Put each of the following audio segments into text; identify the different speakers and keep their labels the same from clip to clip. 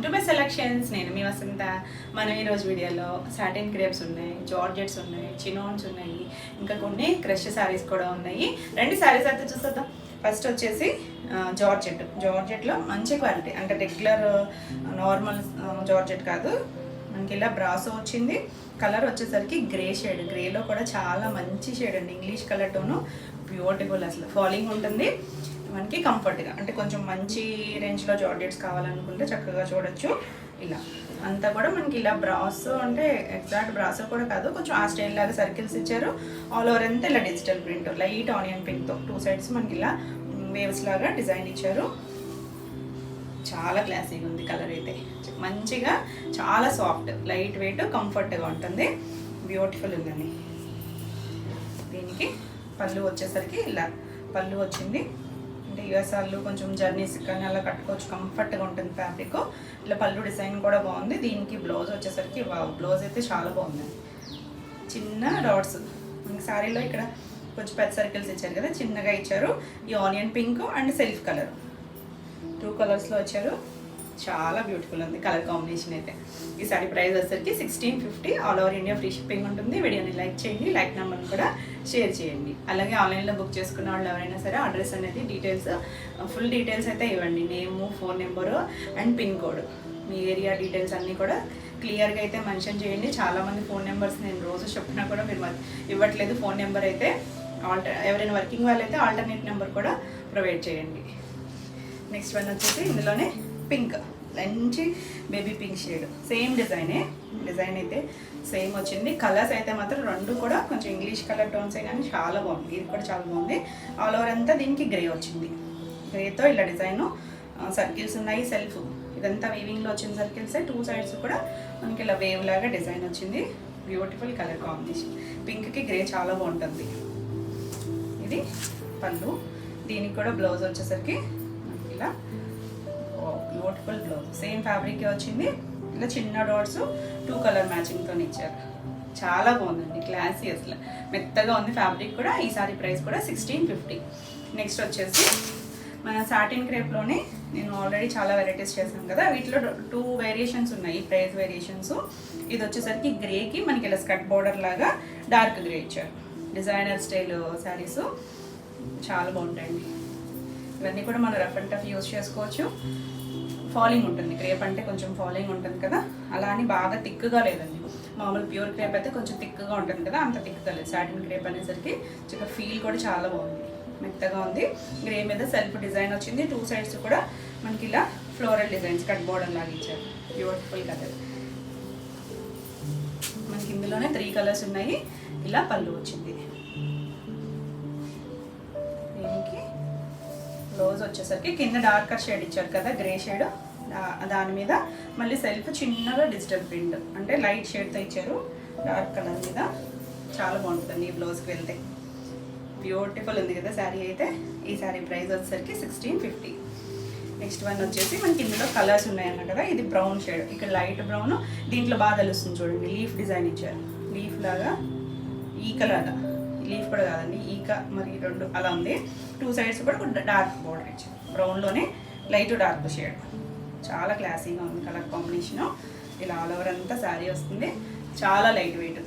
Speaker 1: To my selections. నేను మీ వసంత. మనం ఈరోజు వీడియోలో సాటిన్ క్రేప్స్ ఉన్నాయి, జార్జెట్స్ ఉన్నాయి, చినోన్స్ ఉన్నాయి, ఇంకా కొన్ని క్రష్ శారీస్ కూడా ఉన్నాయి. రెండు శారీస్ అయితే చూసేద్దాం. ఫస్ట్ వచ్చేసి జార్జెట్లో మంచి క్వాలిటీ, అంటే రెగ్యులర్ నార్మల్ జార్జెట్ కాదు, మనకి ఇలా బ్రాసో వచ్చింది. కలర్ వచ్చేసరికి గ్రే షేడ్, గ్రేలో కూడా చాలా మంచి షేడ్ అండి, ఇంగ్లీష్ కలర్తోనూ బ్యూటిఫుల్, అసలు ఫాలింగ్ ఉంటుంది మనకి కంఫర్ట్గా. అంటే కొంచెం మంచి రేంజ్లో జార్జెట్స్ కావాలనుకుంటే చక్కగా చూడొచ్చు. ఇలా అంతా కూడా మనకి ఇలా బ్రాసో, అంటే ఎగ్జాక్ట్ బ్రాసో కూడా కాదు, కొంచెం ఆ స్టైల్ లాగా సర్కిల్స్ ఇచ్చారు. ఆల్ ఓవర్ అంతా ఇలా డిజిటల్ ప్రింట్, లైట్ ఆనియన్ పింక్తో 2 సైడ్స్ మనకి ఇలా వేవ్స్ లాగా డిజైన్ ఇచ్చారు. చాలా క్లాసీగా ఉంది కలర్ అయితే, మంచిగా చాలా సాఫ్ట్, లైట్ వెయిట్, కంఫర్ట్గా ఉంటుంది. బ్యూటిఫుల్ ఉందండి. దీనికి పళ్ళు వచ్చేసరికి ఇలా పళ్ళు వచ్చింది. అంటే యూఎస్ఆర్లు కొంచెం జర్నీస్ కానీ అలా కట్టుకోవచ్చు, కంఫర్ట్గా ఉంటుంది ఫ్యాబ్రిక్. ఇలా పళ్ళు డిజైన్ కూడా బాగుంది. దీనికి బ్లౌజ్ వచ్చేసరికి బ్లౌజ్ అయితే చాలా బాగుంది. చిన్న డాట్స్ మనకి శారీలో ఇక్కడ కొంచెం పెద్ద సర్కిల్స్ ఇచ్చారు కదా, చిన్నగా ఇచ్చారు. ఈ onion pink and self colour 2 కలర్స్లో వచ్చారు. చాలా బ్యూటిఫుల్ ఉంది కలర్ కాంబినేషన్ అయితే. ఈ సారీ ప్రైస్ వచ్చేసరికి 1650. All over India free shipping ఉంటుంది. వీడియోని లైక్ చేయండి, లైక్ నెంబర్ని కూడా షేర్ చేయండి. అలాగే ఆన్లైన్లో బుక్ చేసుకున్న వాళ్ళు ఎవరైనా సరే అడ్రస్ అనేది డీటెయిల్స్, ఫుల్ డీటెయిల్స్ అయితే ఇవ్వండి. నేము, phone number and pin code, మీ ఏరియా డీటెయిల్స్ అన్నీ కూడా క్లియర్గా అయితే మెన్షన్ చేయండి. చాలామంది ఫోన్ నెంబర్స్ నేను రోజు చెప్పినా కూడా మీరు ఇవ్వట్లేదు. ఫోన్ నెంబర్ అయితే ఎవరైనా వర్కింగ్ వాళ్ళైతే ఆల్టర్నేట్ నెంబర్ కూడా ప్రొవైడ్ చేయండి. నెక్స్ట్ వన్ వచ్చేసి ఇందులోనే పింక్, మంచి baby pink shade, same design అయితే సేమ్ వచ్చింది. కలర్స్ అయితే మాత్రం రెండు కూడా కొంచెం ఇంగ్లీష్ కలర్ టోన్సే, కానీ చాలా బాగుంది. ఇది కూడా చాలా బాగుంది. ఆల్ ఓవర్ అంతా దీనికి గ్రే వచ్చింది. గ్రేతో ఇలా డిజైన్ సర్కిల్స్ ఉన్నాయి. సెల్ఫ్ ఇదంతా వీవింగ్లో వచ్చిన సర్కిల్సే. 2 సైడ్స్ కూడా మనకి ఇలా వేవ్ లాగా డిజైన్ వచ్చింది. Beautiful colour combination. పింక్కి గ్రే చాలా బాగుంటుంది. ఇది పళ్ళు. దీనికి కూడా బ్లౌజ్ వచ్చేసరికి ఇలా బ్యూటిఫుల్ బ్లౌజ్, సేమ్ ఫ్యాబ్రిక్ వచ్చింది. ఇలా చిన్న డాట్స్ 2 కలర్ మ్యాచింగ్తో ఇచ్చారు. చాలా బాగుందండి, క్లాసీ, అసలు మెత్తగా ఉంది ఫ్యాబ్రిక్ కూడా. ఈ సారీ ప్రైస్ కూడా 1650. నెక్స్ట్ వచ్చేసి మన సాటిన్ క్రేప్లోనే నేను ఆల్రెడీ చాలా వెరైటీస్ చేశాను కదా, వీటిలో 2 వేరియేషన్స్ ఉన్నాయి, ప్రైస్ వేరియేషన్స్. ఇది వచ్చేసరికి గ్రేకి మనకి ఇలా స్కర్ట్ బోర్డర్ లాగా డార్క్ గ్రే ఇచ్చారు. డిజైనర్ స్టైల్ శారీస్ చాలా బాగుంటాయండి. ఇవన్నీ కూడా మనం రఫ్ అండ్ టఫ్ యూజ్ చేసుకోవచ్చు. ఫాలింగ్ ఉంటుంది, క్రేప్ అంటే కొంచెం ఫాలింగ్ ఉంటుంది కదా, అలా అని బాగా థిక్గా లేదండి. మామూలు ప్యూర్ క్రేప్ అయితే కొంచెం థిక్గా ఉంటుంది కదా, అంత థిక్గా లేదు. సాటిన్ క్రేప్ అనేసరికి చిన్న ఫీల్ కూడా చాలా బాగుంది, మెత్తగా ఉంది. గ్రే మీద సెల్ఫ్ డిజైన్ వచ్చింది. 2 సైడ్స్ కూడా మనకి ఇలా ఫ్లోరల్ డిజైన్స్ కట్ బోర్డర్ లాగా ఇచ్చారు. Beautiful colour. మనకి ఇందులోనే 3 కలర్స్ ఉన్నాయి. ఇలా పళ్ళు వచ్చింది. దీనికి బ్లౌజ్ వచ్చేసరికి కింద డార్కర్ షేడ్ ఇచ్చారు కదా, గ్రే షేడ్, దాని మీద మళ్ళీ సెల్ఫ్ చిన్నగా డిజిటల్ ప్రింట్, అంటే లైట్ షేడ్తో ఇచ్చారు డార్క్ కలర్ మీద. చాలా బాగుంటుంది ఈ బ్లౌజ్కి వెళ్తే. బ్యూటిఫుల్ ఉంది కదా శారీ అయితే. ఈ శారీ ప్రైస్ వచ్చేసరికి 1650. నెక్స్ట్ వన్ వచ్చేసి మనకి ఇందులో కలర్స్ ఉన్నాయన్న కదా, ఇది బ్రౌన్ షేడ్, ఇక్కడ లైట్ బ్రౌన్, దీంట్లో బాగా తెలుస్తుంది చూడండి. లీఫ్ డిజైన్ ఇచ్చారు, లీఫ్ లాగా, ఈకలాగా, లీఫ్ కూడా కాదండి, ఈక మరి 2 అలా ఉంది. 2 సైడ్స్ కూడా డార్క్ బోర్డర్ ఇచ్చారు, బ్రౌన్లోనే లైట్ డార్క్ షేడ్. చాలా క్లాసీగా ఉంది కలర్ కాంబినేషను. ఇలా ఆల్ ఓవర్ అంతా శారీ వస్తుంది. చాలా లైట్ వెయిట్,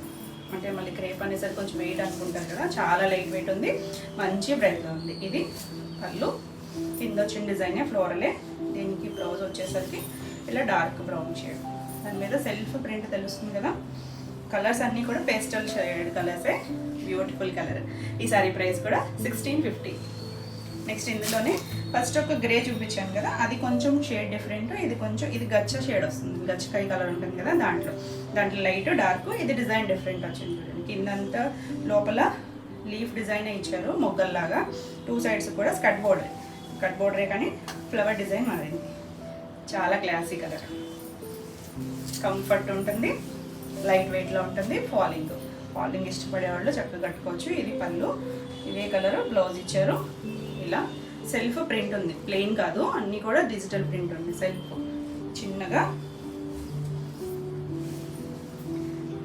Speaker 1: అంటే మళ్ళీ క్రేప్ అనేసరికి కొంచెం వెయిట్ అనుకుంటారు కదా, చాలా లైట్ వెయిట్ ఉంది, మంచి బ్రైట్గా ఉంది. ఇది పళ్ళు. కింద వచ్చిన డిజైనే ఫ్లోరలే. దీనికి బ్లౌజ్ వచ్చేసరికి ఇలా డార్క్ బ్రౌన్ షేడ్, దాని మీద సెల్ఫ్ ప్రింట్ తెలుస్తుంది కదా. కలర్స్ అన్నీ కూడా పేస్టల్ షేడ్ కలర్సే. Beautiful colour. ఈ సారీ ప్రైస్ కూడా 1650. నెక్స్ట్ ఇందులోనే ఫస్ట్ ఒక గ్రే చూపించాను కదా, అది కొంచెం షేడ్ డిఫరెంట్. ఇది గచ్చ షేడ్ వస్తుంది, గచ్చకాయ కలర్ ఉంటుంది కదా, దాంట్లో లైట్ డార్క్. ఇది డిజైన్ డిఫరెంట్ వచ్చింది చూడండి. కిందంతా లోపల లీఫ్ డిజైన్ ఇచ్చారు మొగ్గల్లాగా. 2 సైడ్స్ కూడా కట్ బోర్డరే కానీ ఫ్లవర్ డిజైన్ మారింది. చాలా క్లాసీ కలర్, కంఫర్ట్ ఉంటుంది, లైట్ వెయిట్లో ఉంటుంది. ఫాలింగ్ ఇష్టపడే వాళ్ళు చక్కగా కట్టుకోవచ్చు. ఇది పళ్ళు, ఇదే కలర్. బ్లౌజ్ ఇచ్చారు. ఇలా సెల్ఫ్ ప్రింట్ ఉంది, ప్లెయిన్ కాదు, అన్నీ కూడా డిజిటల్ ప్రింట్ ఉంది. సెల్ఫ్ చిన్నగా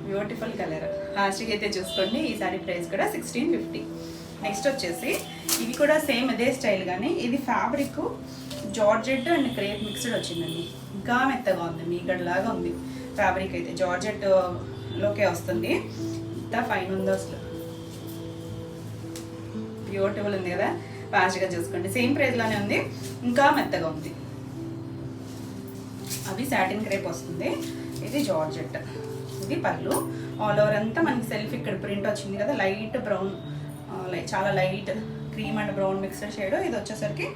Speaker 1: బ్యూటిఫుల్ కలర్. లాస్ట్కి అయితే చూసుకోండి. ఈ సారీ ప్రైస్ కూడా 1650. నెక్స్ట్ వచ్చేసి ఇవి కూడా సేమ్ ఇదే స్టైల్, కానీ ఇది fabric georgette and crepe mixed వచ్చిందండి. ఇంకా మెత్తగా ఉంది, మీగడలాగా ఉంది ఫ్యాబ్రిక్ అయితే. జార్జెట్ లోకే వస్తుంది. ఎంత ఫైన్ ఉందో అసలు, బ్యూటిఫుల్ ఉంది కదా. ఫాస్ట్గా చూసుకోండి. సేమ్ ప్రైస్లోనే ఉంది, ఇంకా మెత్తగా ఉంది. అవి సాటిన్ క్రేప్ వస్తుంది. ఇది జార్జెట్, ఇది పళ్ళు. ఆల్ ఓవర్ అంతా మనకి సెల్ఫ్ ఇక్కడ ప్రింట్ వచ్చింది కదా, లైట్ బ్రౌన్, చాలా light cream and brown mixed shade. ఇది వచ్చేసరికి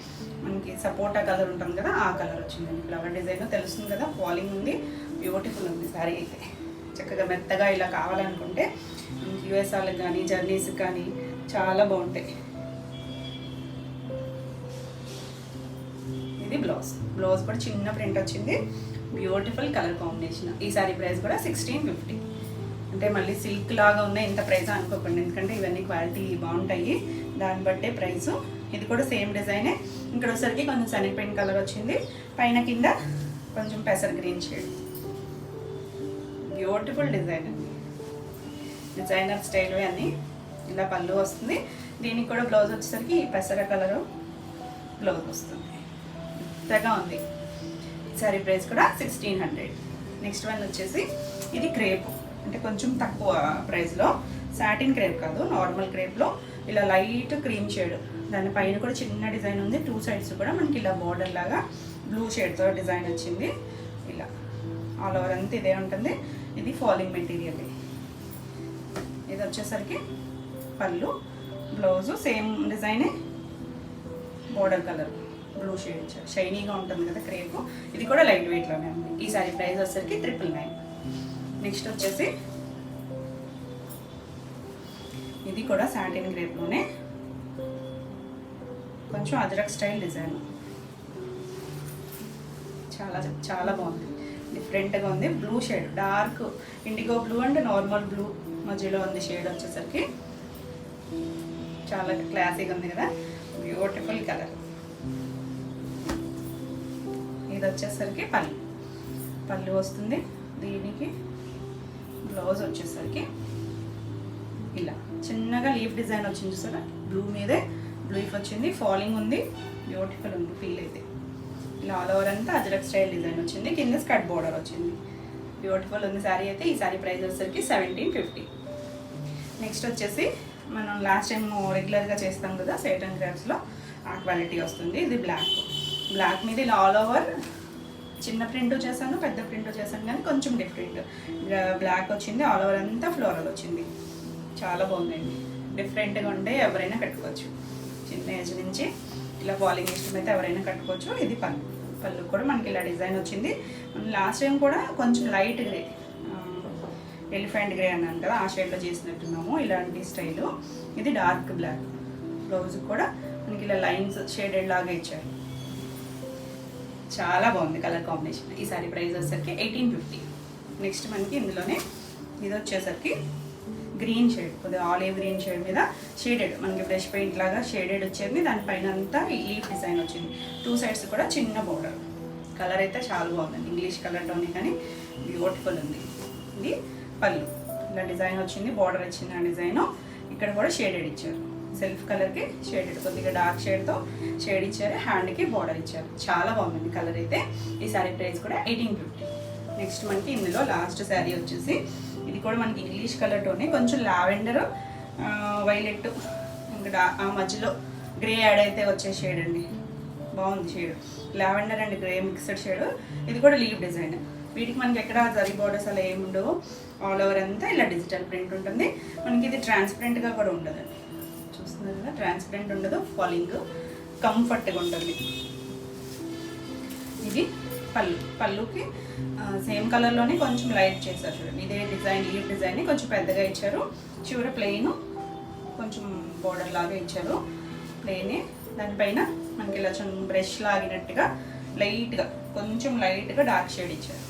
Speaker 1: మనకి సపోటా కలర్ ఉంటుంది కదా, ఆ కలర్ వచ్చిందండి. ఫ్లవర్ డిజైన్ తెలుస్తుంది కదా, ఫాలింగ్ ఉంది, బ్యూటిఫుల్ ఉంది శారీ అయితే. చక్కగా మెత్తగా ఇలా కావాలనుకుంటే మనకి యూఎస్ వాళ్ళకి కానీ జర్నీస్కి కానీ చాలా బాగుంటాయి. ఇది బ్లౌజ్. బ్లౌజ్ కూడా చిన్న ప్రింట్ వచ్చింది, బ్యూటిఫుల్ కలర్ కాంబినేషన్. ఈ సారీ ప్రైస్ కూడా 1650. అంటే మళ్ళీ సిల్క్ లాగా ఉన్నాయి, ఇంత ప్రైస్ అనుకోకండి, ఎందుకంటే ఇవన్నీ క్వాలిటీ బాగుంటాయి, దాన్ని బట్టే ప్రైసు. ఇది కూడా సేమ్ డిజైనే. ఇక్కడ వచ్చేసరికి కొంచెం శనగపిండి కలర్ వచ్చింది, పైన కింద కొంచెం పెసర్ గ్రీన్ షేడ్. బ్యూటిఫుల్ డిజైన్ అండి, డిజైనర్ స్టైల్ అన్నీ. ఇలా పళ్ళు వస్తుంది, దీనికి కూడా బ్లౌజ్ వచ్చేసరికి ఈ పెసర కలరు బ్లౌజ్ వస్తుంది. పెద్దగా ఉంది. సారీ ప్రైస్ కూడా 1600. నెక్స్ట్ వన్ వచ్చేసి ఇది క్రేప్, అంటే కొంచెం తక్కువ ప్రైస్లో. సాటిన్ క్రేప్ కాదు, నార్మల్ క్రేప్లో ఇలా లైట్ క్రీమ్ షేడ్. దానిపైన కూడా చిన్న డిజైన్ ఉంది, 2 సైడ్స్ కూడా మనకి ఇలా బోర్డర్ లాగా బ్లూ షేడ్తో డిజైన్ వచ్చింది. ఇలా ఆల్ ఓవర్ అంతా ఇదే ఉంటుంది. ఇది ఫాలింగ్ మెటీరియల్. ఇది వచ్చేసరికి పళ్ళు, బ్లౌజు సేమ్ డిజైనే, బోర్డర్ కలర్ బ్లూ షేడ్ ఇచ్చారు. షైనీగా ఉంటుంది కదా క్రేప్. ఇది కూడా లైట్ వెయిట్లోనే ఉంది. ఈ సారీ ప్రైస్ వచ్చేసరికి 999. నెక్స్ట్ వచ్చేసి ఇది కూడా సాటిన్ క్రేప్లోనే కొంచెం అజరక్ స్టైల్ డిజైన్. చాలా చాలా బాగుంది, డిఫరెంట్గా ఉంది. Blue shade, dark IndiGo blue and normal blue మధ్యలో ఉంది షేడ్ వచ్చేసరికి. చాలా క్లాసీగా ఉంది కదా, బ్యూటిఫుల్ కలర్. ఇది వచ్చేసరికి పళ్ళు వస్తుంది. దీనికి బ్లౌజ్ వచ్చేసరికి ఇలా చిన్నగా లీఫ్ డిజైన్ వచ్చింది చూసారా, బ్లూ మీదే లీఫ్ వచ్చింది, ఫాలింగ్ ఉంది, బ్యూటిఫుల్ ఉంది ఫీల్ అయితే. ఇలా ఆల్ ఓవర్ అంతా అజరక్ స్టైల్ డిజైన్ వచ్చింది, కింద స్కర్ట్ బోర్డర్ వచ్చింది, బ్యూటిఫుల్ ఉంది శారీ అయితే. ఈ శారీ ప్రైస్ వచ్చేసరికి 1750. నెక్స్ట్ వచ్చేసి మనం లాస్ట్ టైం రెగ్యులర్గా చేస్తాం కదా సాటిన్ క్రేప్స్లో, ఆ క్వాలిటీ వస్తుంది. ఇది బ్లాక్ మీద ఇలా ఆల్ ఓవర్ చిన్న ప్రింట్ చేశాను, పెద్ద ప్రింట్ చేశాను, కానీ కొంచెం డిఫరెంట్. బ్లాక్ వచ్చింది, ఆల్ ఓవర్ అంతా ఫ్లోరల్ వచ్చింది. చాలా బాగుందండి, డిఫరెంట్గా ఉంటే ఎవరైనా కట్టుకోవచ్చు. చిన్న ఏజ్ నుంచి ఇలా ఫాలింగ్ ఇష్టమైతే ఎవరైనా కట్టుకోవచ్చు. ఇది పళ్ళు కూడా మనకి ఇలా డిజైన్ వచ్చింది. లాస్ట్ టైం కూడా కొంచెం లైట్ గ్రే, ఎలిఫెంట్ గ్రే అన్నాను కదా, ఆ షేడ్లో చేసినట్టున్నాము ఇలాంటి స్టైలు. ఇది డార్క్ బ్లాక్. బ్లౌజ్ కూడా మనకి ఇలా లైన్స్ షేడెడ్ లాగా ఇచ్చారు. చాలా బాగుంది కలర్ కాంబినేషన్. ఈ సారీ ప్రైస్ వచ్చేసరికి 1850. నెక్స్ట్ మనకి ఇందులోనే ఇది వచ్చేసరికి గ్రీన్ షేడ్, కొద్దిగా ఆలివ్ గ్రీన్ షేడ్ మీద షేడెడ్, మనకి బ్రష్ పెయింట్ లాగా షేడెడ్ వచ్చింది. దానిపైన అంతా లీఫ్ డిజైన్ వచ్చింది, 2 సైడ్స్ కూడా చిన్న బోర్డర్. కలర్ అయితే చాలా బాగుందండి, ఇంగ్లీష్ కలర్లోనే కానీ బ్యూటిఫుల్ ఉంది. ఇది పళ్ళు, ఇలా డిజైన్ వచ్చింది, బార్డర్ వచ్చింది ఆ డిజైన్. ఇక్కడ కూడా షేడెడ్ ఇచ్చారు, సెల్ఫ్ కలర్కి షేడెడ్, కొద్దిగా డార్క్ షేడ్తో షేడ్ ఇచ్చారు, హ్యాండ్కి బార్డర్ ఇచ్చారు. చాలా బాగుందండి కలర్ అయితే. ఈ శారీ ప్రైస్ కూడా 1850. నెక్స్ట్ మనకి ఇందులో లాస్ట్ శారీ వచ్చేసి ఇది కూడా మనకి ఇంగ్లీష్ కలర్తోనే కొంచెం లావెండర్, వైలెట్, ఇంకా ఆ మధ్యలో గ్రే యాడ్ అయితే వచ్చే షేడ్ అండి. బాగుంది shade, lavender and grey mixed shade. ఇది కూడా లీవ్ డిజైన్. వీటికి మనకి ఎక్కడ జరీ బార్డర్స్ అలా ఏమి ఉండవు, ఆల్ ఓవర్ అంతా ఇలా డిజిటల్ ప్రింట్ ఉంటుంది. మనకి ఇది ట్రాన్స్పరెంట్గా కూడా ఉండదండి, చూస్తున్నారు కదా, ట్రాన్స్పరెంట్ ఉండదు, ఫాలింగ్ కంఫర్ట్గా ఉంటుంది. ఇది పళ్ళుకి సేమ్ కలర్లోనే కొంచెం లైట్ చేశారు చూడండి. ఇదే డిజైన్, లీవ్ డిజైన్ని కొంచెం పెద్దగా ఇచ్చారు. చివర ప్లెయిన్ కొంచెం బోర్డర్ లాగా ఇచ్చారు, ప్లెయినే. దానిపైన మనకి ఇలా కొంచెం బ్రష్ లాగినట్టుగా లైట్గా, కొంచెం లైట్గా డార్క్ షేడ్ ఇచ్చారు.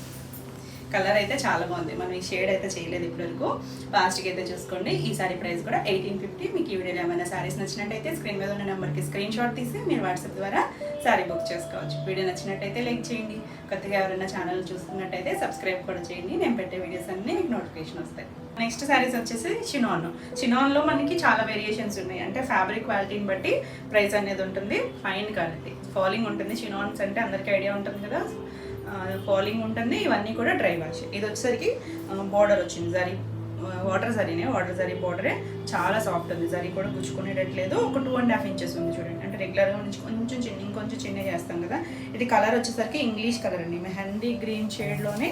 Speaker 1: కలర్ అయితే చాలా బాగుంది. మనం ఈ షేడ్ అయితే చేయలేదు ఇప్పటివరకు, ఫాస్ట్గా అయితే చూసుకోండి. ఈ సారీ ప్రైస్ కూడా 1850. మీకు ఈ వీడియోలో ఏమైనా సారీస్ నచ్చినట్టయితే స్క్రీన్ మీద ఉన్న నెంబర్కి స్క్రీన్ షాట్ తీసి మీరు వాట్సాప్ ద్వారా సారీ బుక్ చేసుకోవచ్చు. వీడియో నచ్చినట్టయితే లైక్ చేయండి. కొత్తగా ఎవరైనా ఛానల్ చూస్తున్నట్టయితే సబ్స్క్రైబ్ కూడా చేయండి. నేను పెట్టే వీడియోస్ అన్నీ మీకు నోటిఫికేషన్ వస్తాయి. నెక్స్ట్ శారీస్ వచ్చేసి చినాన్లో మనకి చాలా వేరియేషన్స్ ఉన్నాయి. అంటే ఫ్యాబ్రిక్ క్వాలిటీని బట్టి ప్రైస్ అనేది ఉంటుంది. ఫైన్ క్వాలిటీ ఫాలింగ్ ఉంటుంది. చినాన్స్ అంటే అందరికీ ఐడియా ఉంటుంది కదా, ఫాలింగ్ ఉంటుంది. ఇవన్నీ కూడా డ్రై వాష్. ఇది వచ్చేసరికి బార్డర్ వచ్చింది జరీ, వాటర్ జరీ బార్డరే, చాలా సాఫ్ట్ ఉంది. జరీ కూడా గుచ్చుకునేటట్లేదు. ఒక 2.5 ఇంచెస్ ఉంది చూడండి. అంటే రెగ్యులర్గా నుంచి ఇంకొంచెం చిన్న చేస్తాం కదా. ఇది కలర్ వచ్చేసరికి ఇంగ్లీష్ కలర్ అండి, మెహందీ గ్రీన్ షేడ్లోనే.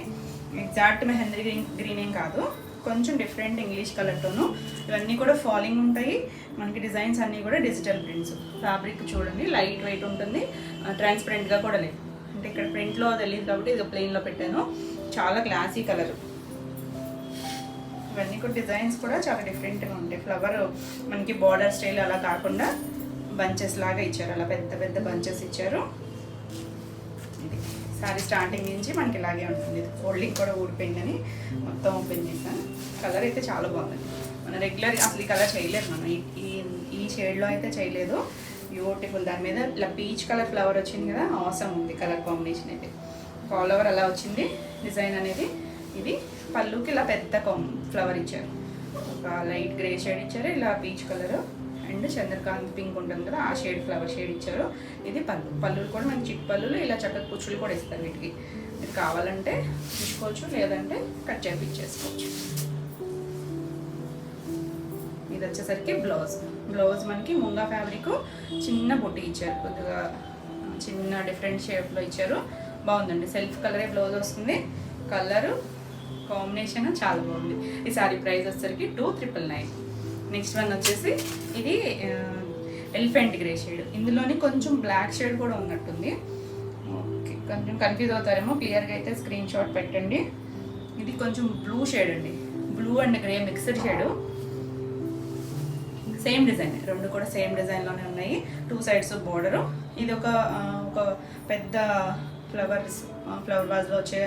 Speaker 1: ఎగ్జాక్ట్ మెహందీ గ్రీన్ ఏం కాదు, కొంచెం డిఫరెంట్ ఇంగ్లీష్ కలర్తోను. ఇవన్నీ కూడా ఫాలింగ్ ఉంటాయి. మనకి డిజైన్స్ అన్నీ కూడా డిజిటల్ ప్రింట్స్. ఫ్యాబ్రిక్ చూడండి లైట్ వెయిట్ ఉంటుంది, ట్రాన్స్పరెంట్గా కూడా లేదు. అంటే ఇక్కడ ప్రింట్లో తెలియదు కాబట్టి ఇది ప్లెయిన్లో పెట్టాను. చాలా క్లాసీ కలర్. ఇవన్నీ కూడా డిజైన్స్ కూడా చాలా డిఫరెంట్గా ఉంటాయి. ఫ్లవర్ మనకి బార్డర్ స్టైల్ అలా కాకుండా బంచెస్ లాగా ఇచ్చారు, అలా పెద్ద పెద్ద బంచెస్ ఇచ్చారు. ఇది సారీ స్టార్టింగ్ నుంచి మనకి ఇలాగే ఉంటుంది. ఇది ఫోల్డింగ్ కూడా ఊడిపోయిందని మొత్తం ఓపెన్ చేశాను. కలర్ అయితే చాలా బాగుంది. మన రెగ్యులర్ అసలు ఈ కలర్ చేయలేదు మనం, ఈ షేడ్లో అయితే చేయలేదు. బ్యూటిఫుల్. దాని మీద ఇలా పీచ్ కలర్ ఫ్లవర్ వచ్చింది కదా, అవసరం ఉంది కలర్ కాంబినేషన్ అయితే. ఆల్ ఓవర్ అలా వచ్చింది డిజైన్ అనేది. ఇది పళ్ళుకి ఇలా పెద్ద ఫ్లవర్ ఇచ్చారు, ఒక లైట్ గ్రే షేడ్ ఇచ్చారు, ఇలా peach colour and Chandrakanth pink ఉంటుంది కదా ఆ షేడ్ ఫ్లవర్ షేడ్ ఇచ్చారు. ఇది పళ్ళులు కూడా మనకి చిట్ పళ్ళులు, ఇలా చక్కగా కుచ్చులు కూడా ఇస్తారు వీటికి. ఇది కావాలంటే తీసుకోవచ్చు, లేదంటే కట్ చేయించేసుకోవచ్చు. ఇది వచ్చేసరికి బ్లౌజ్ మనకి ముంగా ఫ్యాబ్రిక్ చిన్న బొట్టి ఇచ్చారు, కొద్దిగా చిన్న డిఫరెంట్ షేప్లో ఇచ్చారు. బాగుందండి. సెల్ఫ్ కలరే బ్లౌజ్ వస్తుంది. కలరు కాంబినేషన్ చాలా బాగుంది. ఈ సారీ ప్రైస్ వచ్చేసరికి 2,999. నెక్స్ట్ వన్ వచ్చేసి ఇది ఎలిఫెంట్ గ్రే షేడ్. ఇందులోని కొంచెం బ్లాక్ షేడ్ కూడా ఉన్నట్టుంది. ఓకే, కొంచెం కన్ఫ్యూజ్ అవుతారేమో, క్లియర్గా అయితే స్క్రీన్ షాట్ పెట్టండి. ఇది కొంచెం బ్లూ షేడ్ అండి, blue and grey mixed shade. Same design, రెండు కూడా సేమ్ డిజైన్లోనే ఉన్నాయి. 2 సైడ్స్ బోర్డరు. ఇది ఒక పెద్ద ఫ్లవర్ వాజ్లో వచ్చే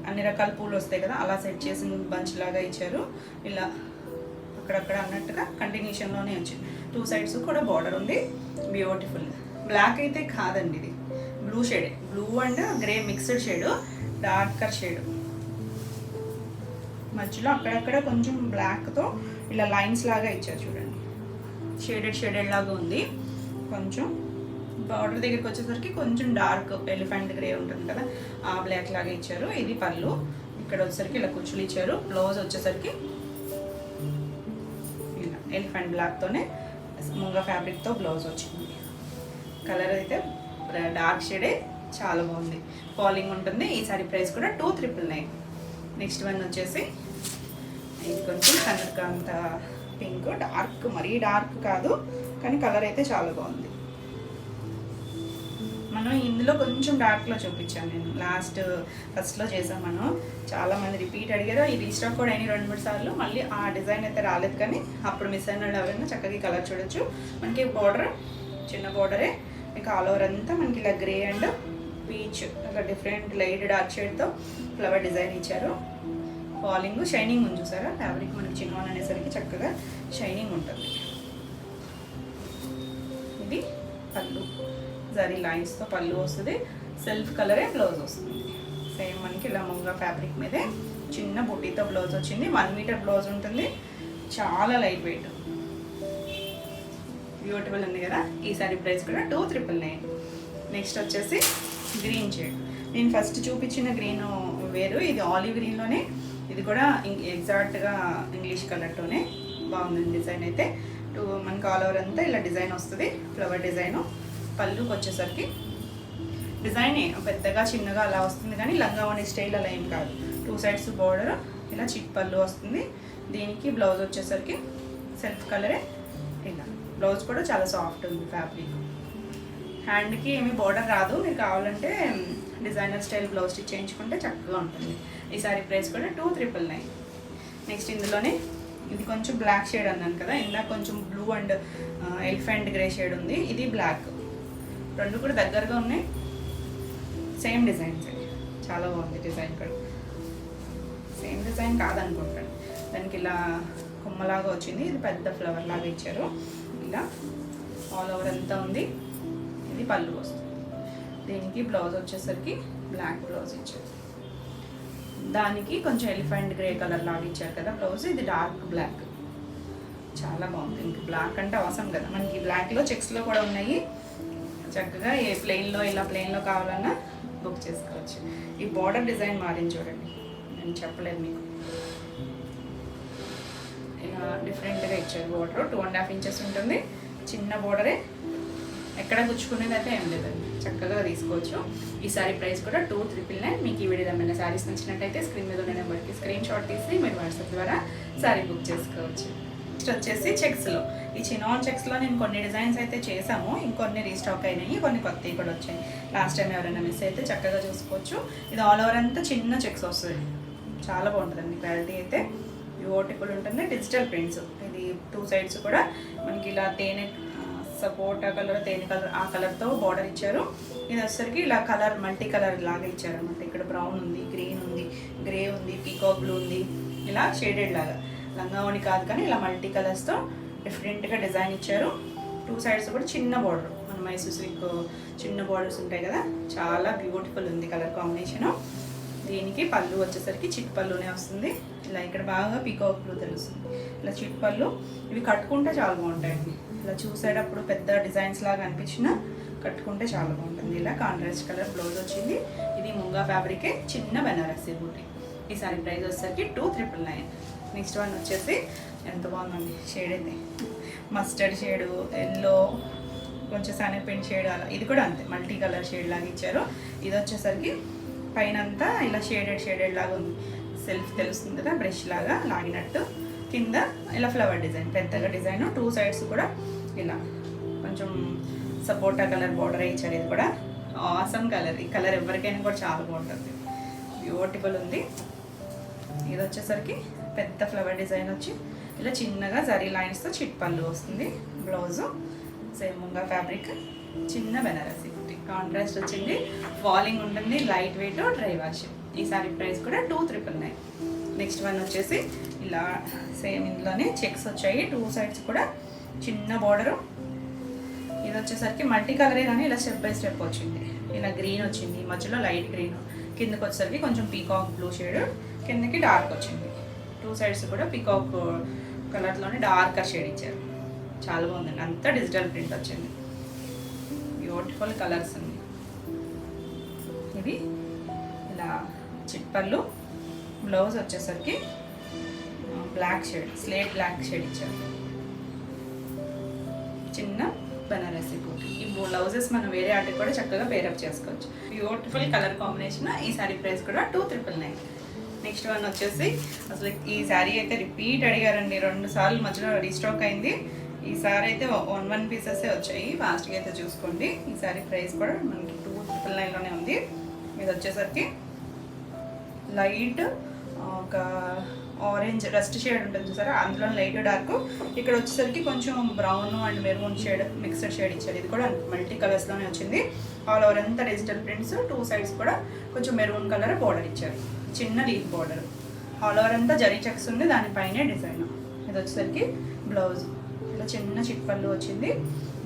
Speaker 1: అన్ని రకాల పూలు వస్తాయి కదా, అలా సెట్ చేసి బంచ్ లాగా ఇచ్చారు. ఇలా అక్కడక్కడ అన్నట్టుగా కంటిన్యూషన్లోనే వచ్చింది. 2 సైడ్స్ కూడా బార్డర్ ఉంది. బ్యూటిఫుల్. బ్లాక్ అయితే కాదండి, ఇది బ్లూ షేడే, blue and grey mixed shade, darker shade. మధ్యలో అక్కడక్కడ కొంచెం బ్లాక్తో ఇలా లైన్స్ లాగా ఇచ్చారు చూడండి, షేడెడ్ లాగా ఉంది. కొంచెం బార్డర్ దగ్గరికి వచ్చేసరికి కొంచెం డార్క్ ఎలిఫెంట్ గ్రే ఉంటుంది కదా, ఆ బ్లాక్ లాగా ఇచ్చారు. ఇది పళ్ళు. ఇక్కడ వచ్చేసరికి ఇలా కుచ్చులు ఇచ్చారు. బ్లౌజ్ వచ్చేసరికి ఇలా ఎలిఫెంట్ బ్లాక్తోనే ముంగ ఫ్యాబ్రిక్తో బ్లౌజ్ వచ్చింది. కలర్ అయితే డార్క్ షేడే, చాలా బాగుంది. ఫాలింగ్ ఉంటుంది. ఈ సారీ ప్రైస్ కూడా 2,999. నెక్స్ట్ వన్ వచ్చేసి ఇది కొంచెం చంద్రకాంత పింక్, డార్క్, మరీ డార్క్ కాదు కానీ కలర్ అయితే చాలా బాగుంది. మనం ఇందులో కొంచెం డార్క్లో చూపించాను నేను, ఫస్ట్లో చేసాం మనం. చాలామంది రిపీట్ అడిగారు. ఈ రీస్టాక్ కూడా అయిన 2-3 సార్లు. మళ్ళీ ఆ డిజైన్ అయితే రాలేదు, కానీ అప్పుడు మిస్ అయిన వాళ్ళు ఎవరైనా చక్కగా కలర్ చూడొచ్చు. మనకి బార్డర్ చిన్న బార్డరే, మీకు ఆల్ ఓవర్ అంతా మనకి ఇలా గ్రే అండ్ పీచ్, ఒక డిఫరెంట్ లైట్ డార్క్ షేడ్తో ఫ్లవర్ డిజైన్ ఇచ్చారు. ఫాలింగ్, షైనింగ్ ఉంది చూసారా. ఫ్యాబ్రిక్ మనకి చిన్న అనేసరికి చక్కగా షైనింగ్ ఉంటుంది. ఇది పళ్ళు, జరీ లైన్స్తో పళ్ళు వస్తుంది. సెల్ఫ్ కలరే బ్లౌజ్ వస్తుంది. సేమ్ మనకి ఇలా ముంగా ఫ్యాబ్రిక్ మీదే చిన్న బుట్టీతో బ్లౌజ్ వచ్చింది. 1 మీటర్ బ్లౌజ్ ఉంటుంది. చాలా లైట్ వెయిట్, బ్యూటిఫుల్ ఉంది కదా. ఈ సారీ ప్రైస్ కూడా 2,999. నెక్స్ట్ వచ్చేసి గ్రీన్ షేడ్. నేను ఫస్ట్ చూపించిన గ్రీన్ వేరు, ఇది ఆలివ్ గ్రీన్లోనే. ఇది కూడా ఎగ్జాక్ట్గా ఇంగ్లీష్ కలర్తోనే బాగుంది డిజైన్ అయితే. మనకి ఆల్ ఓవర్ అంతా ఇలా డిజైన్ వస్తుంది, ఫ్లవర్ డిజైను. పళ్ళుకి వచ్చేసరికి డిజైన్ పెద్దగా చిన్నగా అలా వస్తుంది, కానీ లంగా ఓణి స్టైల్ అలా ఏం కాదు. 2 సైడ్స్ బోర్డర్, ఇలా చిట్ పళ్ళు వస్తుంది. దీనికి బ్లౌజ్ వచ్చేసరికి సెల్ఫ్ కలరే. ఇలా బ్లౌజ్ కూడా చాలా సాఫ్ట్ ఉంది ఫ్యాబ్రిక్. హ్యాండ్కి ఏమి బోర్డర్ రాదు, మీరు కావాలంటే డిజైనర్ స్టైల్ బ్లౌజ్ స్టిచ్ చేయించుకుంటే చక్కగా ఉంటుంది. ఈ సారీ ప్రైస్ కూడా 2,999. నెక్స్ట్ ఇందులోనే ఇది కొంచెం బ్లాక్ షేడ్ అన్నాను కదా, ఇందాక కొంచెం blue and elephant grey shade ఉంది. ఇది బ్లాక్. రెండు కూడా దగ్గరగా ఉన్నాయి. సేమ్ డిజైన్స్, చాలా బాగుంది డిజైన్ కూడా. సేమ్ డిజైన్ కాదనుకుంటాను, దానికి ఇలా కొమ్మలాగా వచ్చింది. ఇది పెద్ద ఫ్లవర్ లాగా ఇచ్చారు. ఇలా ఆల్ ఓవర్ అంతా ఉంది. ఇది పళ్ళు వస్తుంది. దీనికి బ్లౌజ్ వచ్చేసరికి బ్లాక్ బ్లౌజ్ ఇచ్చారు. దానికి కొంచెం ఎలిఫెంట్ గ్రే కలర్ లాగా ఇచ్చారు కదా బ్లౌజ్. ఇది డార్క్ బ్లాక్, చాలా బాగుంది. ఇంక బ్లాక్ అంటే అవసరం కదా మనకి. బ్లాక్లో చెక్స్లో కూడా ఉన్నాయి. చక్కగా ఏ ప్లెయిన్లో ఇలా ప్లెయిన్లో కావాలన్నా బుక్ చేసుకోవచ్చు. ఈ బార్డర్ డిజైన్ మారింది చూడండి, నేను చెప్పలేదు మీకు. ఇలా డిఫరెంట్గా ఇచ్చారు. బార్డర్ 2.5 ఇంచెస్ ఉంటుంది. చిన్న బార్డరే, ఎక్కడ గుచ్చుకునేది అయితే ఏం లేదండి. చక్కగా తీసుకోవచ్చు. ఈ సారీ ప్రైస్ కూడా 2,999. మీకు ఈ వీడియో ఏమైనా శారీస్ నచ్చినట్టయితే స్క్రీన్ మీద ఉన్న నెంబర్కి స్క్రీన్ షాట్ తీసి మీరు వాట్సాప్ ద్వారా శారీ బుక్ చేసుకోవచ్చు. నెక్స్ట్ వచ్చేసి చెక్స్లో, ఈ చినాన్ చెక్స్లో నేను కొన్ని డిజైన్స్ అయితే చేసాము. ఇంకొన్ని రీస్టాక్ అయినాయి, కొన్ని కొత్తవి కూడా వచ్చాయి. లాస్ట్ టైం ఎవరైనా మిస్ అయితే చక్కగా చూసుకోవచ్చు. ఇది ఆల్ ఓవర్ అంతా చిన్న చెక్స్ వస్తుంది. చాలా బాగుంటుందండి. క్వాలిటీ అయితే బ్యూటిఫుల్ ఉంటుంది. Digital prints. ఇది 2 సైడ్స్ కూడా మనకి ఇలా తేనె సపోటా కలర్, తేనె కలర్, ఆ కలర్తో బార్డర్ ఇచ్చారు. ఇది వచ్చేసరికి ఇలా కలర్ మల్టీ కలర్ లాగా ఇచ్చారు అనమాట. ఇక్కడ బ్రౌన్ ఉంది, గ్రీన్ ఉంది, గ్రే ఉంది, పీకాక్ బ్లూ ఉంది. ఇలా షేడెడ్ లాగా లంగావని కాదు కానీ ఇలా మల్టీ కలర్స్తో డిఫరెంట్గా డిజైన్ ఇచ్చారు. 2 సైడ్స్ కూడా చిన్న బార్డర్, మన మైసూర్ సిల్క్ చిన్న బార్డర్స్ ఉంటాయి కదా, చాలా బ్యూటిఫుల్ ఉంది కలర్ కాంబినేషను. దీనికి పళ్ళు వచ్చేసరికి చిట్ పళ్ళునే వస్తుంది. ఇలా ఇక్కడ బాగా పీకాక్ బ్లూ తెలుస్తుంది. ఇలా చిట్ పళ్ళు, ఇవి కట్టుకుంటే చాలా బాగుంటాయండి. ఇలా చూసేటప్పుడు పెద్ద డిజైన్స్ లాగా అనిపించినా కట్టుకుంటే చాలా బాగుంటుంది. ఇలా కాంట్రాస్ట్ కలర్ బ్లౌజ్ వచ్చింది. ఇది ముంగా ఫ్యాబ్రికే, చిన్న బెనారసీ బూటీ. ఈ సారీ ప్రైస్ వచ్చేసరికి 2,999. నెక్స్ట్ వన్ వచ్చేసి ఎంత బాగుందండి షేడ్ అయితే, మస్టర్డ్ షేడు, ఎల్లో, కొంచెం శనగపిండి షేడ్, అలా. ఇది కూడా అంతే మల్టీ కలర్ షేడ్ లాగా ఇచ్చారు. ఇది వచ్చేసరికి పైన అంతా ఇలా షేడెడ్ లాగా ఉంది. సెల్ఫ్ తెలుస్తుంది కదా, బ్రష్ లాగా లాగినట్టు. కింద ఇలా ఫ్లవర్ డిజైన్, పెద్దగా డిజైన్. 2 సైడ్స్ కూడా ఇలా కొంచెం సపోటా కలర్ బార్డర్ ఇచ్చారు. ఇది కూడా ఆసమ్ కలర్. ఈ కలర్ ఎవరికైనా కూడా చాలా బాగుంటుంది, బ్యూటిఫుల్ ఉంది. ఇది వచ్చేసరికి పెద్ద ఫ్లవర్ డిజైన్ వచ్చి ఇలా చిన్నగా జరీ లైన్స్తో చిట్ పళ్ళు వస్తుంది. బ్లౌజు సేమ్ ముంగా ఫ్యాబ్రిక్, చిన్న బెనారసీ బుట్టి. కాంట్రాస్ట్ వచ్చింది, ఫాలింగ్ ఉంటుంది, లైట్ వెయిట్, డ్రై వాష్. ఈ సారీ ప్రైస్ కూడా 2,999. నెక్స్ట్ వన్ వచ్చేసి ఇలా సేమ్ ఇందులోనే చెక్స్ వచ్చాయి. 2 సైడ్స్ కూడా చిన్న బార్డరు. ఇది వచ్చేసరికి మల్టీ కలరే కానీ ఇలా స్టెప్ బై స్టెప్ వచ్చింది. ఇలా గ్రీన్ వచ్చింది, మధ్యలో లైట్ గ్రీన్, కిందకి వచ్చేసరికి కొంచెం పీకాక్ బ్లూ షేడ్, కిందకి డార్క్ వచ్చింది. 2 సైడ్స్ కూడా పీకాక్ కలర్లోనే డార్క్ షేడ్ ఇచ్చారు. చాలా బాగుందండి. అంతా డిజిటల్ ప్రింట్ వచ్చింది. బ్యూటిఫుల్ కలర్స్ ఉంది. ఇది ఇలా చిప్పళ్ళు. బ్లౌజ్ వచ్చేసరికి black shade, slate black shade ఇచ్చారు. చిన్న బనారసి బూటీ. ఈ బ్లౌజెస్ మనం వేరే ఆటికి కూడా చక్కగా పేరప్ చేసుకోవచ్చు. Beautiful colour combination. ఈ సారీ ప్రైస్ కూడా 2,999. నెక్స్ట్ వన్ వచ్చేసి అసలు ఈ శారీ అయితే రిపీట్ అడిగారండి. 2 సార్లు మధ్యలో రీస్టాక్ అయింది. ఈ సారీ అయితే 1 పీసెస్ వచ్చాయి. ఫాస్ట్గా అయితే చూసుకోండి. ఈ సారీ ప్రైస్ కూడా మనకి 2,999లోనే ఉంది. ఇది వచ్చేసరికి లైట్ ఒక ఆరెంజ్ రస్ట్ షేడ్ ఉంటుంది చూసారా, అందులో లైట్ డార్క్. ఇక్కడ వచ్చేసరికి కొంచెం brown and maroon shade mixed shade ఇచ్చారు. ఇది కూడా మల్టీ కలర్స్లోనే వచ్చింది. ఆల్ ఓవర్ అంతా డిజిటల్ ప్రింట్స్. 2 సైడ్స్ కూడా కొంచెం మెరూన్ కలర్ బార్డర్ ఇచ్చారు, చిన్న లీఫ్ బార్డర్. ఆల్ ఓవర్ అంతా జరీ చెక్స్ ఉంది, దానిపైనే డిజైన్. ఇది వచ్చేసరికి బ్లౌజ్ ఇలా చిన్న చిట్పళ్ళు వచ్చింది.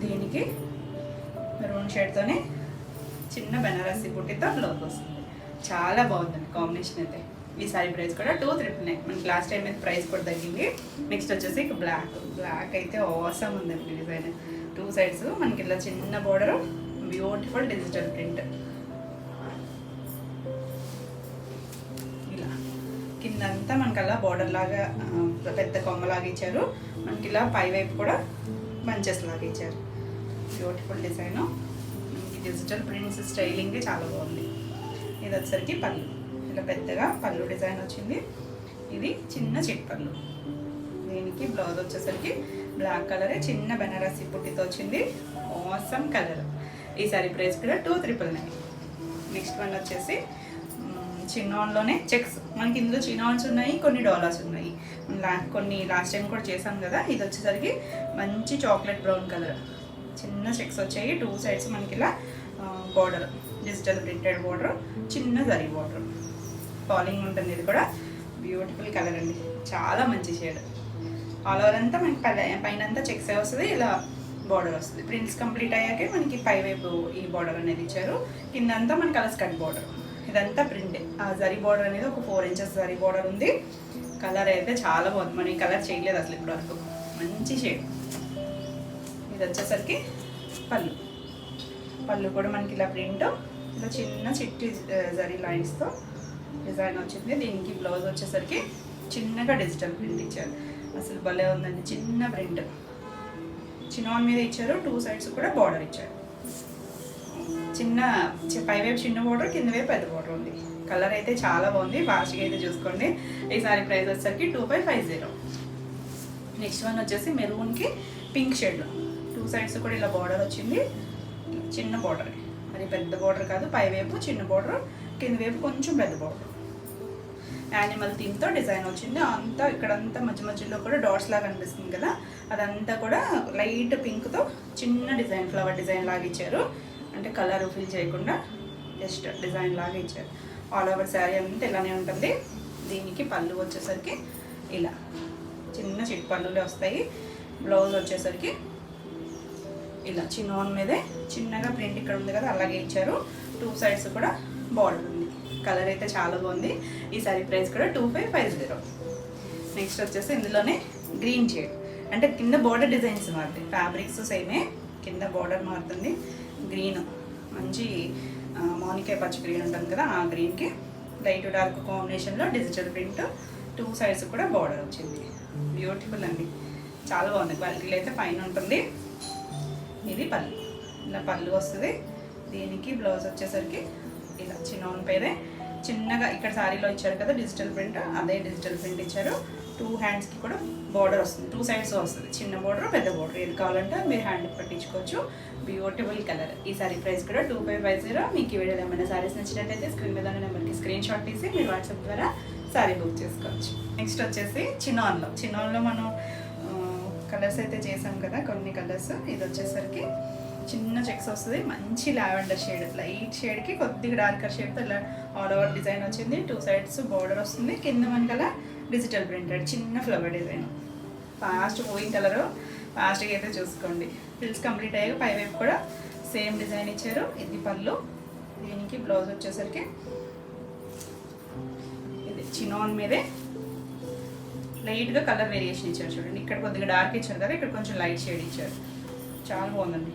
Speaker 1: దీనికి మెరూన్ షేడ్తోనే చిన్న బెనారసి బుట్టితో బ్లౌజ్ వస్తుంది. చాలా బాగుందండి కాంబినేషన్ అయితే. ఈ సారీ ప్రైస్ కూడా 2,999. మనకి లాస్ట్ టైం అయితే ప్రైస్ కూడా తగ్గింది. నెక్స్ట్ వచ్చేసి బ్లాక్ అయితే ఆసమ్ ఉందండి డిజైన్. 2 సైడ్స్ మనకి ఇలా చిన్న బార్డర్, బ్యూటిఫుల్ డిజిటల్ ప్రింట్. ఇలా కిందంతా మనకి అలా బార్డర్ లాగా పెద్ద కొమ్మలాగా ఇచ్చారు. మనకి ఇలా పై వైపు కూడా బంచెస్ లాగా ఇచ్చారు. Beautiful design. మనకి డిజిటల్ ప్రింట్స్ స్టైలింగ్ చాలా బాగుంది. ఇది వచ్చేసరికి పళ్ళు, ఇలా పెద్దగా పళ్ళు డిజైన్ వచ్చింది. ఇది చిన్న చిట్ పళ్ళు. దీనికి బ్లౌజ్ వచ్చేసరికి బ్లాక్ కలరే, చిన్న బెనారసి పుట్టితో వచ్చింది. Awesome colour. ఈ సారీ ప్రైస్ కూడా 2,999. నెక్స్ట్ వన్ వచ్చేసి చిన్నాన్లోనే చెక్స్. మనకి ఇందులో చినాన్స్ ఉన్నాయి, కొన్ని డాలర్స్ ఉన్నాయి. కొన్ని లాస్ట్ టైం కూడా చేసాం కదా. ఇది వచ్చేసరికి మంచి చాక్లెట్ బ్రౌన్ కలర్, చిన్న చెక్స్ వచ్చాయి. 2 సైడ్స్ మనకి ఇలా బార్డర్, డిజిటల్ ప్రింటెడ్ బార్డర్, చిన్న జరీ బార్డర్, ఫాలింగ్ ఉంటుంది. ఇది కూడా బ్యూటిఫుల్ కలర్ అండి, చాలా మంచి షేడ్. ఆల్ ఓవర్ అంతా మనకి పైన అంతా చెక్స్ వస్తుంది, ఇలా బార్డర్ వస్తుంది. ప్రింట్స్ కంప్లీట్ అయ్యాకే మనకి పై వైపు ఈ బార్డర్ అనేది ఇచ్చారు. కింద అంతా మనకి అలా స్కట్ బార్డర్. ఇదంతా ప్రింట్. ఆ జరీ బార్డర్ అనేది ఒక 4 ఇంచెస్ జరీ బార్డర్ ఉంది. కలర్ అయితే చాలా బాగుంది. మనం ఈ కలర్ చేయలేదు అసలు ఇప్పటి వరకు. మంచి షేడ్. ఇది వచ్చేసరికి పళ్ళు. పళ్ళు కూడా మనకి ఇలా ప్రింట్, ఇలా చిన్న చిట్టి జరీ లైన్స్తో డిజైన్ వచ్చింది. దీనికి బ్లౌజ్ వచ్చేసరికి చిన్నగా డిజిటల్ ప్రింట్ ఇచ్చారు. అసలు భలే ఉందండి. చిన్న ప్రింట్ చినాన్ మీద ఇచ్చారు. 2 సైడ్స్ కూడా బార్డర్ ఇచ్చారు. చిన్న పైవైపు చిన్న బార్డర్, కింద వైపు పెద్ద బార్డర్ ఉంది. కలర్ అయితే చాలా బాగుంది. ఫాస్ట్గా అయితే చూసుకోండి. ఈ సారీ ప్రైస్ వచ్చేసరికి 2550. నెక్స్ట్ వన్ వచ్చేసి మెరూన్కి పింక్ షేడ్లో 2 సైడ్స్ కూడా ఇలా బార్డర్ వచ్చింది. చిన్న బార్డర్, మరి పెద్ద బార్డర్ కాదు. పైవైపు చిన్న బార్డర్, కింద వైపు కొంచెం పెద్ద బార్డర్. యానిమల్ థీమ్తో డిజైన్ వచ్చింది. అంతా ఇక్కడంతా మధ్య మధ్యలో కూడా డాట్స్ లాగా అనిపిస్తుంది కదా, అదంతా కూడా లైట్ పింక్తో చిన్న డిజైన్, ఫ్లవర్ డిజైన్ లాగా ఇచ్చారు. అంటే కలర్ ఫిల్ చేయకుండా జస్ట్ డిజైన్ లాగా ఇచ్చారు. ఆల్ ఓవర్ శారీ అంతా ఇలానే ఉంటుంది. దీనికి పళ్ళు వచ్చేసరికి ఇలా చిన్న చిట్ పళ్ళులే వస్తాయి. బ్లౌజ్ వచ్చేసరికి ఇలా చిన్నోన్ మీదే చిన్నగా ప్రింట్ ఇక్కడ ఉంది కదా అలాగే ఇచ్చారు. 2 సైడ్స్ కూడా బార్డర్ ఉంది. కలర్ అయితే చాలా బాగుంది. ఈ సారీ ప్రైస్ కూడా 2550. నెక్స్ట్ వచ్చేసి ఇందులోనే గ్రీన్ షేడ్, అంటే కింద బార్డర్ డిజైన్స్ మారుతాయి. ఫ్యాబ్రిక్స్ సేమే, కింద బార్డర్ మారుతుంది. గ్రీన్ మంచి మోనికాయ పచ్చి గ్రీన్ ఉంటుంది కదా, ఆ గ్రీన్కి లైట్ డార్క్ కాంబినేషన్లో డిజిటల్ ప్రింట్. 2 సైడ్స్ కూడా బార్డర్ వచ్చింది. బ్యూటిఫుల్ అండి, చాలా బాగుంది. క్వాలిటీలో అయితే ఫైన్ ఉంటుంది. ఇది పళ్ళు, ఇలా పళ్ళు వస్తుంది. దీనికి బ్లౌజ్ వచ్చేసరికి ఇలా చిన్న పేరే చిన్నగా ఇక్కడ శారీలో ఇచ్చారు కదా డిజిటల్ ప్రింట్, అదే డిజిటల్ ప్రింట్ ఇచ్చారు. 2 హ్యాండ్స్కి కూడా బార్డర్ వస్తుంది. 2 సైడ్స్ వస్తుంది. చిన్న బార్డర్, పెద్ద బార్డర్, ఏది కావాలంటే మీరు హ్యాండ్ పట్టించుకోవచ్చు. Beautiful colour. ఈ సారీ ప్రైస్ కూడా 2550. మీకు ఈ వీడియోలో ఏమైనా సారీస్ నచ్చినట్టయితే స్క్రీన్ మీద నెంబర్కి స్క్రీన్ షాట్ తీసి మీరు వాట్సాప్ ద్వారా సారీ బుక్ చేసుకోవచ్చు. నెక్స్ట్ వచ్చేసి చినాన్లో మనం కలర్స్ అయితే చేసాం కదా, కొన్ని కలర్స్. ఇది వచ్చేసరికి చిన్న చెక్స్ వస్తుంది. మంచి లావెండర్ షేడ్, లైట్ షేడ్కి కొద్దిగా డార్కర్ షేడ్తో ఇలా ఆల్ ఓవర్ డిజైన్ వచ్చింది. 2 సైడ్స్ బార్డర్ వస్తుంది. కింద మనకలా డిజిటల్ ప్రింటెడ్ చిన్న flower design. Fast moving colour, ఫాస్ట్గా అయితే చూసుకోండి. ఫ్రిల్స్ కంప్లీట్ అయ్యాక పైవైపు కూడా సేమ్ డిజైన్ ఇచ్చారు. ఇది పళ్ళు. దీనికి బ్లౌజ్ వచ్చేసరికి ఇది చినాన్ మీదే లైట్గా కలర్ వేరియేషన్ ఇచ్చారు. చూడండి, ఇక్కడ కొద్దిగా డార్క్ ఇచ్చారు కదా, ఇక్కడ కొంచెం లైట్ షేడ్ ఇచ్చారు. చాలా బాగుందండి.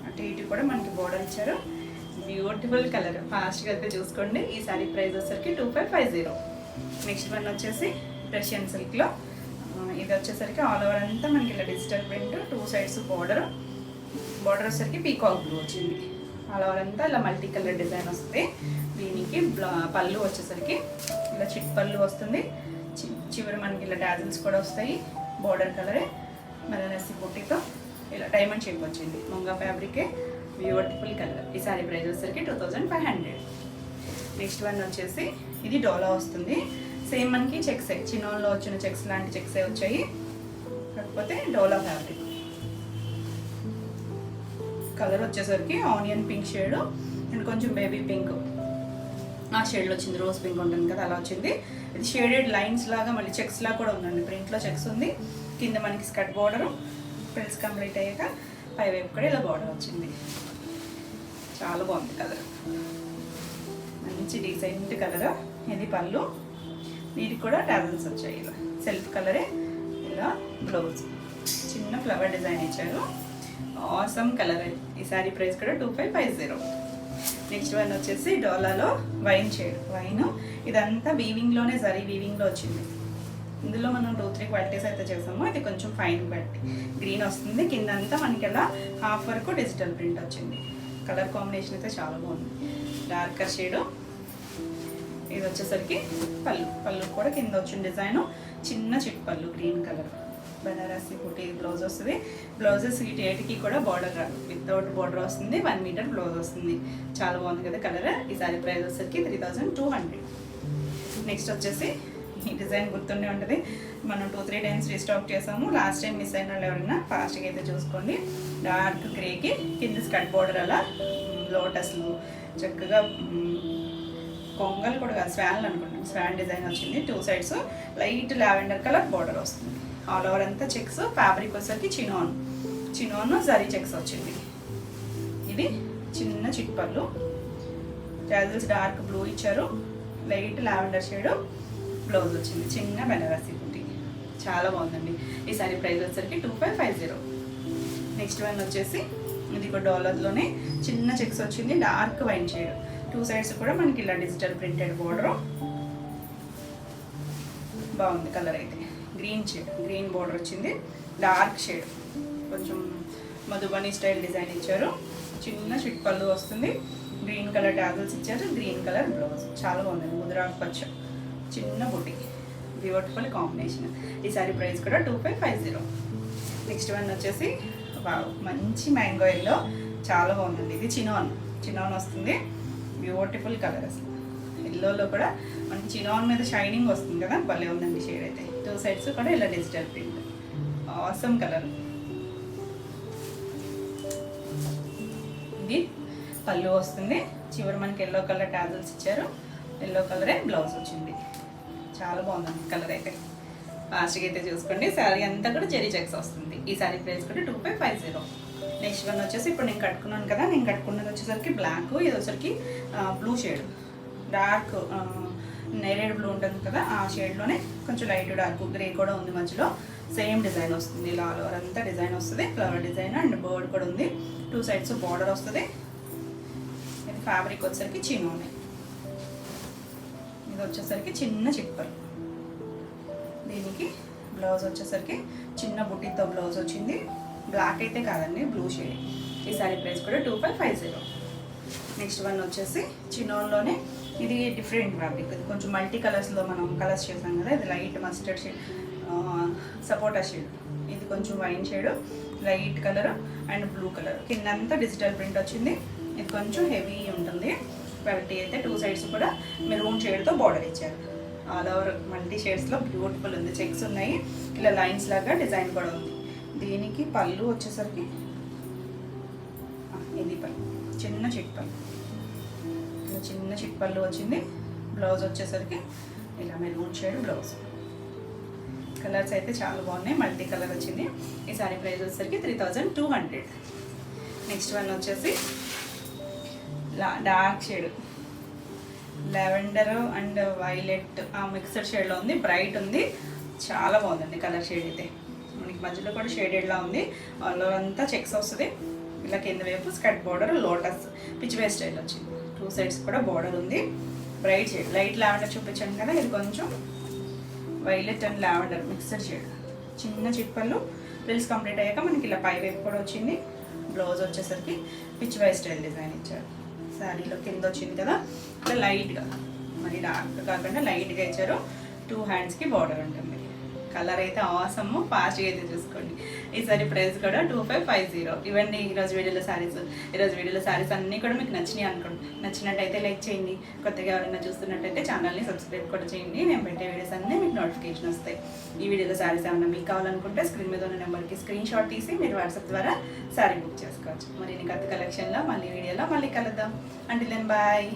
Speaker 1: అటు ఇటు కూడా మనకి బార్డర్ ఇచ్చారు. Beautiful colour. ఫాస్ట్గా అయితే చూసుకోండి. ఈ సారీ ప్రైస్ వచ్చేసరికి 2550. నెక్స్ట్ వన్ వచ్చేసి రష్యన్ సిల్క్లో. ఇది వచ్చేసరికి ఆల్ ఓవర్ అంతా మనకి ఇలా డిజిటల్ ప్రింట్. 2 సైడ్స్ బార్డర్ వచ్చేసరికి పీకాక్ బ్లూ వచ్చింది. ఆల్ ఓవర్ అంతా ఇలా మల్టీ కలర్ డిజైన్ వస్తుంది. దీనికి పళ్ళు వచ్చేసరికి ఇలా చిట్ పళ్ళు వస్తుంది. చివరి మనకి ఇలా డాజిల్స్ కూడా వస్తాయి. బార్డర్ కలరే బనారసి బుట్టితో ఇలా డైమండ్ షేప్ వచ్చింది. ముంగా ఫ్యాబ్రికే. Beautiful colour. ఈ సారీ ప్రైస్ వచ్చేసరికి 2500. నెక్స్ట్ వన్ వచ్చేసి ఇది డోలా వస్తుంది. సేమ్ మనకి చెక్సే, చిన్నోన్లో వచ్చిన చెక్స్ లాంటి చెక్సే వచ్చాయి, కాకపోతే డోలా ఫ్యాబ్రిక్. కలర్ వచ్చేసరికి ఆనియన్ పింక్ షేడ్ అండ్ కొంచెం బేబీ పింక్ ఆ షేడ్లో వచ్చింది. రోజ్ పింక్ ఉంటుంది కదా, అలా వచ్చింది. ఇది షేడెడ్ లైన్స్ లాగా మళ్ళీ చెక్స్ లాగా కూడా ఉందండి. ప్రింట్లో చెక్స్ ఉంది. కింద మనకి స్కర్ట్ బార్డరు. ఫ్రిల్స్ కంప్లీట్ అయ్యాక పైవైపు కూడా ఇలా బార్డర్ వచ్చింది. చాలా బాగుంది కలర్, మంచి డీసెంట్ కలర్. ఇది పళ్ళు. వీటికి కూడా టాజిల్స్ వచ్చాయి. ఇలా సెల్ఫ్ కలరే. ఇలా బ్లౌజ్ చిన్న ఫ్లవర్ డిజైన్ ఇచ్చారు. Awesome colour. ఈ సారీ ప్రైస్ కూడా 2550. నెక్స్ట్ వన్ వచ్చేసి డోలాలో వైన్ షేడ్. వైన్ ఇదంతా వీవింగ్లోనే, జరీ వీవింగ్లో వచ్చింది. ఇందులో మనం 2-3 క్వాలిటీస్ అయితే చేసాము. ఇది కొంచెం ఫైన్ క్వాలిటీ. గ్రీన్ వస్తుంది. కింద అంతా మనకి ఇలా హాఫ్ వరకు డిజిటల్ ప్రింట్ వచ్చింది. కలర్ కాంబినేషన్ అయితే చాలా బాగుంది. Darker shade. ఇది వచ్చేసరికి పళ్ళు కూడా కింద వచ్చిన డిజైన్ చిన్న చిట్ పళ్ళు గ్రీన్ కలర్. బనారసి బుట్టి బ్లౌజ్ వస్తుంది. బ్లౌజెస్ వీటికి కూడా బార్డర్ రాదు, వితౌట్ బార్డర్ వస్తుంది. 1 మీటర్ బ్లౌజ్ వస్తుంది. చాలా బాగుంది కదా కలర్. ఈ సారీ ప్రైస్ వచ్చేసరికి 3200. నెక్స్ట్ వచ్చేసి ఈ డిజైన్ గుర్తుండే ఉంటుంది. మనం 2-3 టైమ్స్ రీస్టాక్ చేసాము. లాస్ట్ టైం మిస్ అయిన వాళ్ళు ఎవరైనా ఫాస్ట్గా అయితే చూసుకోండి. డార్క్ గ్రేకి కింద స్కర్ట్ బార్డర్ అలా లోటస్లు చక్కగా కొంగలు కూడా కాదు, స్వాన్లు అనుకుంటాం. స్వాన్ డిజైన్ వచ్చింది. 2 sides light lavender colour border వస్తుంది. ఆల్ ఓవర్ అంతా చెక్స్. ఫ్యాబ్రిక్ వచ్చేసరికి చినోన్ జరీ చెక్స్ వచ్చింది. ఇది చిన్న చిట్ పళ్ళు. టాజిల్స్ డార్క్ బ్లూ ఇచ్చారు, లైట్ లావెండర్ షేడ్ బ్లౌజ్ వచ్చింది, చిన్న బెనారసి బుట్టి. చాలా బాగుందండి. ఈ సారీ ప్రైస్ వచ్చేసరికి 2550. నెక్స్ట్ వన్ వచ్చేసి ఇది ఒక డాలర్లోనే చిన్న చెక్స్ వచ్చింది, డార్క్ వైన్ షేడ్. 2 సైడ్స్ కూడా మనకి ఇలా డిజిటల్ ప్రింటెడ్ బోర్డర్. బాగుంది కలర్ అయితే. గ్రీన్ షేడ్, గ్రీన్ బోర్డర్ వచ్చింది, డార్క్ షేడ్, కొంచెం మధుబని స్టైల్ డిజైన్ ఇచ్చారు. చిన్న చిట్ పళ్ళు వస్తుంది, గ్రీన్ కలర్ టాజిల్స్ ఇచ్చారు, గ్రీన్ కలర్ బ్లౌజ్. చాలా బాగుంది, ముద్రాకు పచ్చ, చిన్న బుట్టి, బ్యూటిఫుల్ కాంబినేషన్. ఈ సారీ ప్రైస్ కూడా 2550. నెక్స్ట్ వన్ వచ్చేసి మంచి మ్యాంగో ఎల్లో, చాలా బాగుందండి. ఇది చినాన్ వస్తుంది, బ్యూటిఫుల్ కలర్ అసలు. ఎల్లోలో కూడా మనకి చినాన్ మీద షైనింగ్ వస్తుంది కదా, భలే ఉందండి షేడ్ అయితే. 2 సైడ్స్ కూడా ఇలా డిజిటల్ ప్రింట్, ఆసమ్ కలర్. ఇది పళ్ళు వస్తుంది, చివరి మనకి ఎల్లో కలర్ టాజిల్స్ ఇచ్చారు, ఎల్లో కలరే బ్లౌజ్ వచ్చింది. చాలా బాగుందండి కలర్ అయితే. ఫాస్ట్గా అయితే చూసుకోండి. శారీ అంతా కూడా చెరీ చెక్స్ వస్తుంది. ఈ శారీ ప్రైస్ కూడా 2550. నెక్స్ట్ వన్ వచ్చేసి ఇప్పుడు నేను కట్టుకున్నాను కదా, నేను కట్టుకున్నది వచ్చేసరికి బ్లాక్, ఇది వచ్చేసరికి బ్లూ షేడ్, డార్క్ నేరేడ్ బ్లూ ఉంటుంది కదా, ఆ షేడ్లోనే కొంచెం లైట్ డార్క్ గ్రే కూడా ఉంది మధ్యలో. సేమ్ డిజైన్ వస్తుంది, ఇలా ఆల్ ఓవర్ అంతా డిజైన్ వస్తుంది, ఫ్లవర్ డిజైన్ అండ్ బర్డ్ కూడా ఉంది. 2 సైడ్స్ బార్డర్ వస్తుంది. ఇది ఫ్యాబ్రిక్ వచ్చేసరికి చిన్నోన్, ఇది వచ్చేసరికి చిన్న చిప్పర్. దీనికి బ్లౌజ్ వచ్చేసరికి చిన్న బుట్టితో బ్లౌజ్ వచ్చింది, బ్లాక్ అయితే కాదండి, బ్లూ షేడ్. ఈ సారీ ప్రైస్ కూడా 2550. నెక్స్ట్ వన్ వచ్చేసి చిన్నోన్లోనే ఇది డిఫరెంట్ ఫ్యాబ్రిక్, ఇది కొంచెం మల్టీ కలర్స్లో మనం కలర్స్ చేసాం కదా. ఇది లైట్ మస్టర్డ్ షేడ్, సపోటా షేడ్, ఇది కొంచెం wine shade, light colour and blue colour. కిందంతా డిజిటల్ ప్రింట్ వచ్చింది. ఇది కొంచెం హెవీ ఉంటుంది. క్వాలిటీ అయితే 2 సైడ్స్ కూడా మెరూన్ షేడ్తో బార్డర్ ఇచ్చారు. ఆల్ ఓవర్ మల్టీ షేడ్స్లో బ్యూటిఫుల్ ఉంది. చెక్స్ ఉన్నాయి, ఇలా లైన్స్ లాగా డిజైన్ కూడా ఉంది. దీనికి పళ్ళు వచ్చేసరికి ఇది పళ్ళు, చిన్న చిట్ పళ్ళు, చిన్న చిట్ పళ్ళు వచ్చింది. బ్లౌజ్ వచ్చేసరికి ఇలా మెరూన్ షేడ్ బ్లౌజ్. కలర్స్ అయితే చాలా బాగున్నాయి, మల్టీ కలర్ వచ్చింది. ఈ సారీ ప్రైస్ వచ్చేసరికి 3200. నెక్స్ట్ వన్ వచ్చేసి dark shade, lavender and violet ఆ మిక్సర్ షేడ్లో ఉంది, బ్రైట్ ఉంది, చాలా బాగుందండి కలర్ షేడ్ అయితే. మనకి మధ్యలో కూడా షేడెడ్లా ఉంది, ఆల్లో అంతా చెక్స్ వస్తుంది. ఇలా కింద వైపు స్కర్ట్ బార్డర్ లోటస్ పిచ్ వే స్టైల్ వచ్చింది. 2 సైడ్స్ కూడా బార్డర్ ఉంది, బ్రైట్ షేడ్. లైట్ లావెండర్ చూపించాను కదా, ఇది కొంచెం violet and lavender mixer shade. చిన్న చిప్పలు ఫ్రిల్స్ కంప్లీట్ అయ్యాక మనకి ఇలా పై వైపు కూడా వచ్చింది. బ్లౌజ్ వచ్చేసరికి పిచ్ వై స్టైల్ డిజైన్ ఇచ్చారు. శారీలో కింద వచ్చింది కదా, ఇట్లా లైట్గా, మరి డార్క్ కాకుండా లైట్గా ఇచ్చారు. 2 హ్యాండ్స్కి బార్డర్ ఉంటుంది. కలర్ అయితే ఆసమ్, ఫాస్ట్గా అయితే చూసుకోండి. ఈ సారీ ప్రైస్ కూడా 2550. ఇవన్నీ ఈరోజు వీడియోలో శారీస్. ఈరోజు వీడియోలో శారీస్ అన్నీ కూడా మీకు నచ్చినాయి అనుకోండి. నచ్చినట్టయితే లైక్ చేయండి. కొత్తగా ఎవరైనా చూస్తున్నట్టయితే ఛానల్ని సబ్స్క్రైబ్ కూడా చేయండి. నేను పెట్టే వీడియోస్ అన్నీ మీకు నోటిఫికేషన్ వస్తాయి. ఈ వీడియోలో శారీస్ ఏమన్నా మీకు కావాలనుకుంటే స్క్రీన్ మీద ఉన్న నెంబర్కి స్క్రీన్ షాట్ తీసి మీరు వాట్సాప్ ద్వారా శారీ బుక్ చేసుకోవచ్చు. మరి నేను కొత్త కలెక్షన్లో మళ్ళీ వీడియోలో మళ్ళీ కలుద్దాం. Until then bye.